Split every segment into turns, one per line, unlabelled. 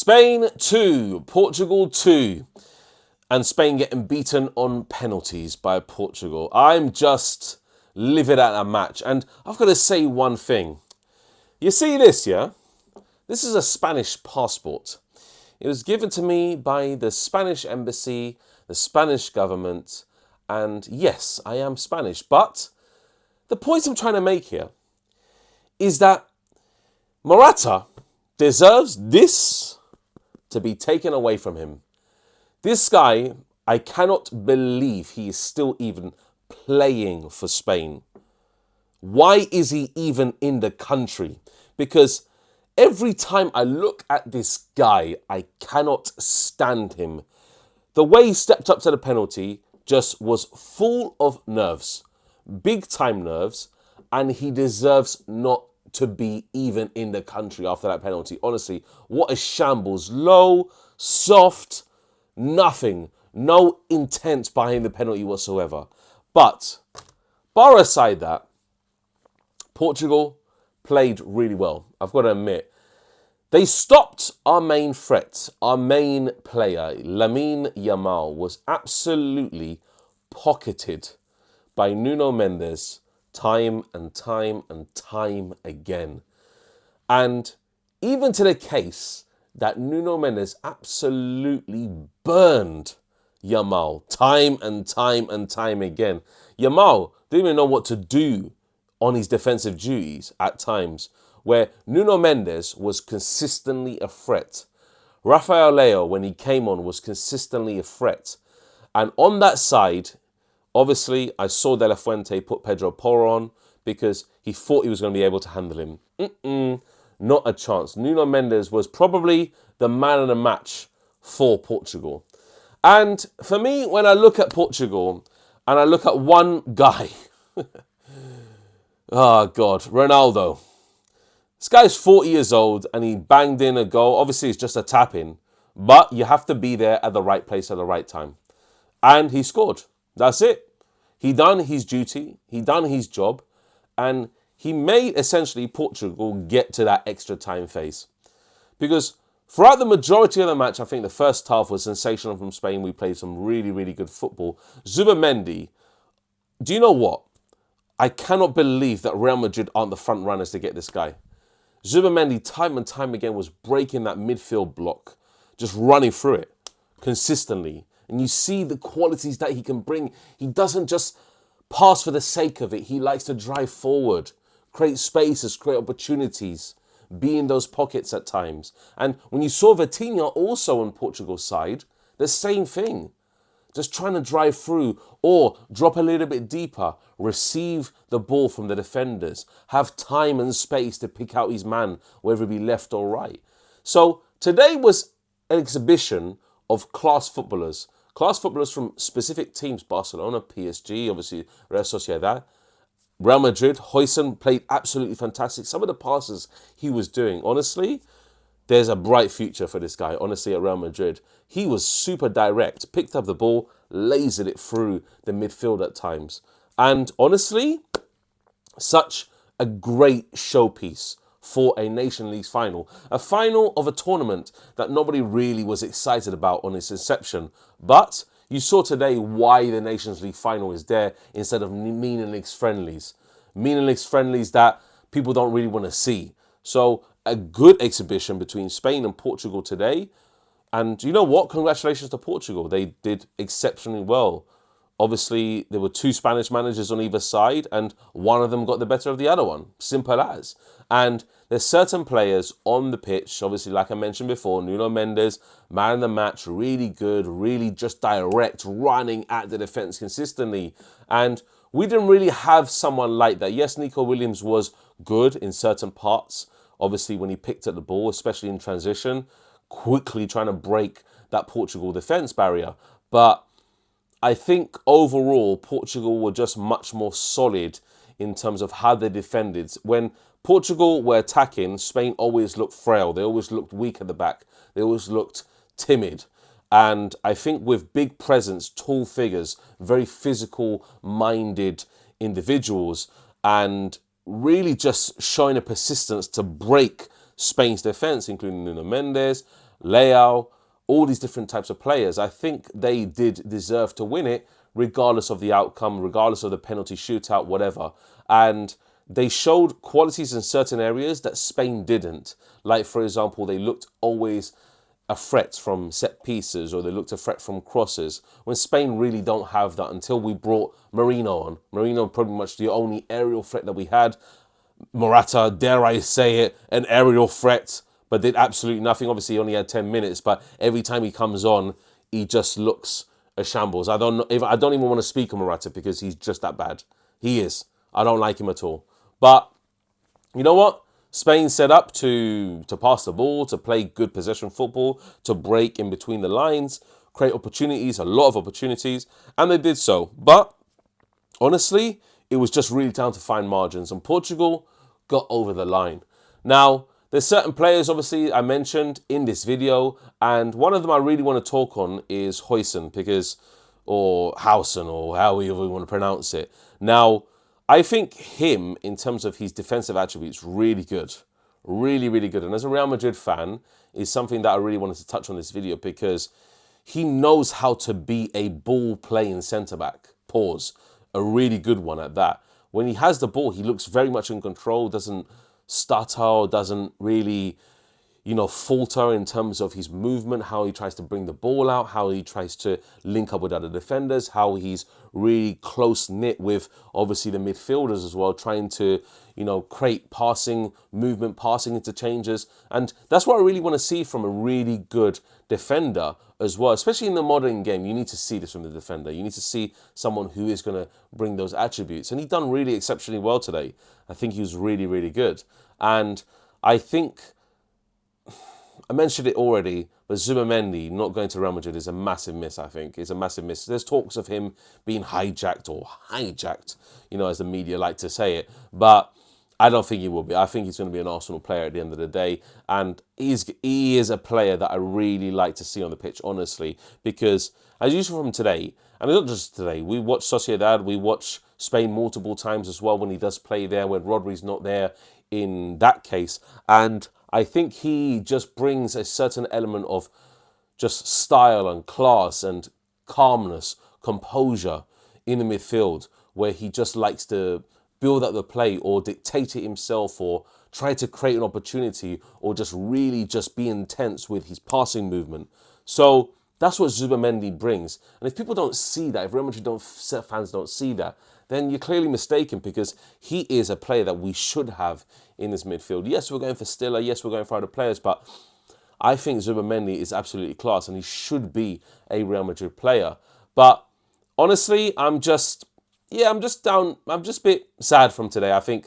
Spain 2, Portugal 2, and Spain getting beaten on penalties by Portugal. I'm just livid at that match. And I've got to say one thing. You see this, yeah? This is a Spanish passport. It was given to me by the Spanish embassy, the Spanish government, and yes, I am Spanish. But the point I'm trying to make here is that Morata deserves this to be taken away from him. This guy, I cannot believe he is still even playing for Spain. Why is he even in the country? Because every time I look at this guy, I cannot stand him. The way he stepped up to the penalty just was full of nerves, big time nerves, and he deserves not to be even in the country after that penalty. Honestly, what a shambles. Low, soft, nothing. No intent behind the penalty whatsoever. But, bar aside that, Portugal played really well. I've got to admit. They stopped our main threat. Our main player, YAMAL, was absolutely pocketed by NUNO MENDES time and time and time again. And even to the case that NUNO MENDES absolutely burned YAMAL time and time and time again. YAMAL didn't even know what to do on his defensive duties at times, where NUNO MENDES was consistently a threat. Rafael Leao, when he came on, was consistently a threat. And on that side, obviously, I saw De La Fuente put Pedro Porro on because he thought he was going to be able to handle him. Not a chance. NUNO MENDES was probably the man of the match for Portugal. And for me, when I look at Portugal and I look at one guy, oh God, Ronaldo. This guy's 40 years old and he banged in a goal. Obviously, it's just a tap-in, but you have to be there at the right place at the right time. And he scored. That's it. He done his duty. He done his job. And he made, essentially, Portugal get to that extra time phase. Because throughout the majority of the match, I think the first half was sensational from Spain. We played some really, really good football. Zubimendi, do you know what? I cannot believe that Real Madrid aren't the front runners to get this guy. Zubimendi, time and time again, was breaking that midfield block, just running through it consistently. And you see the qualities that he can bring. He doesn't just pass for the sake of it. He likes to drive forward, create spaces, create opportunities, be in those pockets at times. And when you saw Vitinha also on Portugal's side, the same thing. Just trying to drive through or drop a little bit deeper, receive the ball from the defenders, have time and space to pick out his man, whether it be left or right. So today was an exhibition of class footballers from specific teams, Barcelona, PSG, obviously Real Sociedad, Real Madrid. Huijsen played absolutely fantastic. Some of the passes he was doing, honestly, there's a bright future for this guy, honestly, at Real Madrid. He was super direct, picked up the ball, lasered it through the midfield at times. And honestly, such a great showpiece for a Nation League final. A final of a tournament that nobody really was excited about on its inception. But you saw today why the Nations League final is there instead of meaningless friendlies. Meaningless friendlies that people don't really want to see. So a good exhibition between Spain and Portugal today. And you know what? Congratulations to Portugal. They did exceptionally well. Obviously, there were two Spanish managers on either side, and one of them got the better of the other one. Simple as. And there's certain players on the pitch, obviously, like I mentioned before, NUNO MENDES, man of the match, really good, really just direct, running at the defence consistently. And we didn't really have someone like that. Yes, Nico Williams was good in certain parts. Obviously, when he picked up the ball, especially in transition, quickly trying to break that Portugal defence barrier. But I think overall, Portugal were just much more solid in terms of how they defended. When Portugal were attacking, Spain always looked frail. They always looked weak at the back. They always looked timid. And I think with big presence, tall figures, very physical-minded individuals, and really just showing a persistence to break Spain's defence, including NUNO MENDES, Leao, all these different types of players. I think they did deserve to win it, regardless of the outcome, regardless of the penalty shootout, whatever. And they showed qualities in certain areas that Spain didn't. Like, for example, they looked always a threat from set pieces, or they looked a threat from crosses, when Spain really don't have that until we brought Marino on. Marino pretty much the only aerial threat that we had. Morata, dare I say it, an aerial threat, but did absolutely nothing. Obviously, he only had 10 minutes, but every time he comes on, he just looks a shambles. I don't even want to speak on Morata because he's just that bad. He is. I don't like him at all. But you know what? Spain set up to pass the ball, to play good possession football, to break in between the lines, create opportunities, a lot of opportunities, and they did so. But honestly, it was just really down to fine margins, and Portugal got over the line. Now, there's certain players, obviously, I mentioned in this video, and one of them I really want to talk on is Huijsen, because, or Hausen, or however you want to pronounce it. Now, I think him, in terms of his defensive attributes, really good. Really, really good. And as a Real Madrid fan, is something that I really wanted to touch on this video, because he knows how to be a ball-playing centre-back. Pause. A really good one at that. When he has the ball, he looks very much in control, doesn't stutter, doesn't really, falter in terms of his movement, how he tries to bring the ball out, how he tries to link up with other defenders, how he's really close-knit with, obviously, the midfielders as well, trying to, create passing movement, passing interchanges. And that's what I really want to see from a really good defender as well. Especially in the modern game, you need to see this from the defender. You need to see someone who is going to bring those attributes. And he done really exceptionally well today. I think he was really, really good. And I think, I mentioned it already, but Zubamendi not going to Real Madrid is a massive miss, I think. It's a massive miss. There's talks of him being hijacked, as the media like to say it. But I don't think he will be. I think he's going to be an Arsenal player at the end of the day. And he is a player that I really like to see on the pitch, honestly. Because, as usual from today, and not just today, we watch Sociedad, we watch Spain multiple times as well when he does play there, when Rodri's not there in that case. And I think he just brings a certain element of just style and class and calmness, composure in the midfield, where he just likes to build up the play or dictate it himself, or try to create an opportunity, or just really just be intense with his passing movement. So that's what Zubamendi brings. And if people don't see that, if Real Madrid fans don't see that, then you're clearly mistaken, because he is a player that we should have in this midfield. Yes, we're going for Stiller. Yes, we're going for other players, but I think Zubamendi is absolutely class, and he should be a Real Madrid player. But honestly, I'm just down. I'm just a bit sad from today. I think,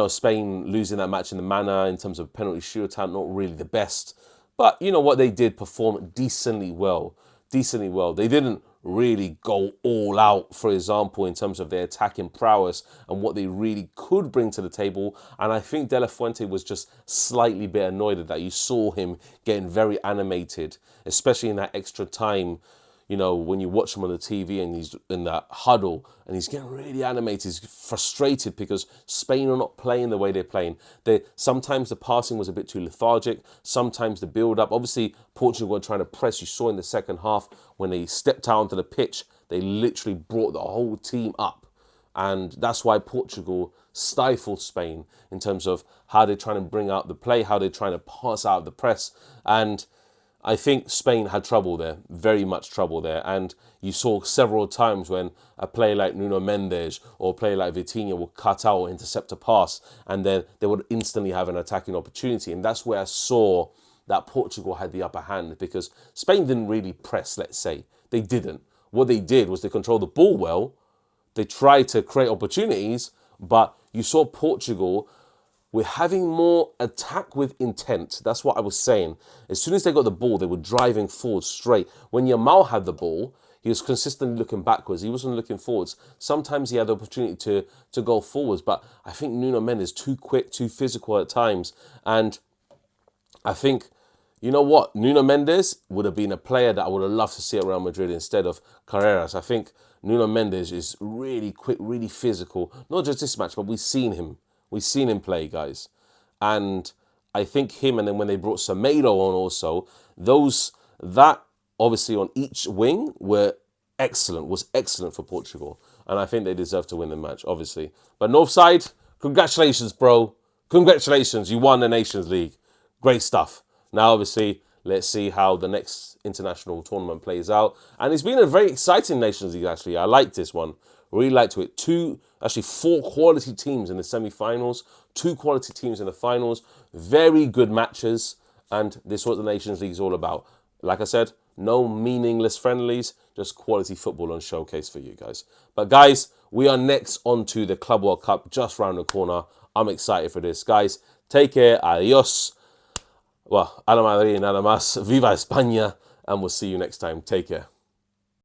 Spain losing that match in the manner, in terms of penalty shootout, not really the best. But you know what, they did perform decently well. They didn't really go all out, for example, in terms of their attacking prowess and what they really could bring to the table. And I think De La Fuente was just slightly bit annoyed at that. You saw him getting very animated, especially in that extra time. When you watch him on the TV and he's in that huddle and he's getting really animated, he's frustrated because Spain are not playing the way they're playing. Sometimes the passing was a bit too lethargic, sometimes the build-up. Obviously, Portugal were trying to press. You saw in the second half when they stepped out onto the pitch, they literally brought the whole team up. And that's why Portugal stifled Spain in terms of how they're trying to bring out the play, how they're trying to pass out of the press. And I think Spain had trouble there, very much trouble there. And you saw several times when a player like NUNO MENDES or a player like Vitinha would cut out or intercept a pass, and then they would instantly have an attacking opportunity. And that's where I saw that Portugal had the upper hand, because Spain didn't really press, let's say. They didn't. What they did was they controlled the ball well. They tried to create opportunities, but you saw Portugal, we're having more attack with intent. That's what I was saying. As soon as they got the ball, they were driving forward straight. When YAMAL had the ball, he was consistently looking backwards. He wasn't looking forwards. Sometimes he had the opportunity to go forwards, but I think NUNO MENDES too quick, too physical at times. And I think, you know what? NUNO MENDES would have been a player that I would have loved to see at Real Madrid instead of Carreras. I think NUNO MENDES is really quick, really physical. Not just this match, but we've seen him. We've seen him play, guys. And I think him, and then when they brought Semedo on also, that obviously on each wing was excellent for Portugal. And I think they deserve to win the match, obviously. But Northside, congratulations, bro. Congratulations, you won the Nations League. Great stuff. Now, obviously, let's see how the next international tournament plays out. And it's been a very exciting Nations League, actually. I liked this one. Really liked it. Four quality teams in the semi-finals. 2 quality teams in the finals. Very good matches. And this is what the Nations League is all about. Like I said, no meaningless friendlies. Just quality football on showcase for you guys. But guys, we are next on to the Club World Cup just round the corner. I'm excited for this. Guys, take care. Adios. Well, a la Madrid, nada más. Viva España. And we'll see you next time. Take care.